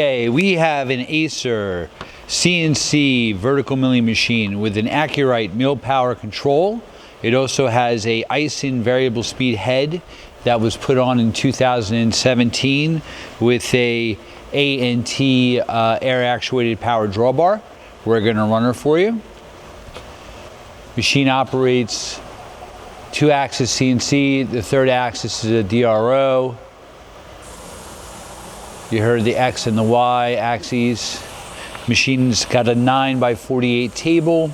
Okay, we have an Acer CNC vertical milling machine with an ACU-RITE mill power control. It also has a EISEN variable speed head that was put on in 2017 with a ANT air actuated power drawbar. We're going to run her for you. Machine operates 2-axis CNC. The third axis is a DRO. You heard the X and the Y axes. Machine's got a 9x48 table.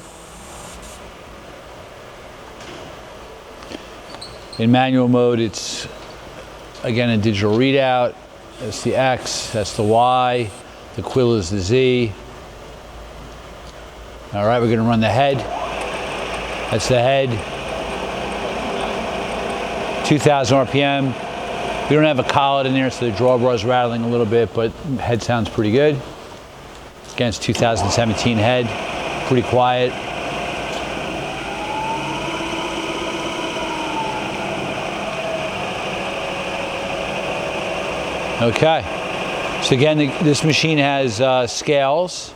In manual mode, it's again a digital readout. That's the X, that's the Y, the QUILL is the Z. All right, we're gonna run the head. That's the head. 2,000 RPM. We don't have a collet in there, so the drawbar is rattling a little bit, but head sounds pretty good. Again, it's 2017 head, pretty quiet. Okay, so again, this machine has scales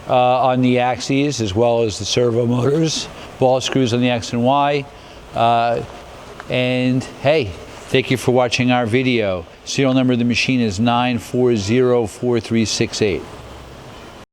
on the axes as well as the servo motors, ball screws on the X and Y. And hey, thank you for watching our video. Serial number of the machine is 9404368.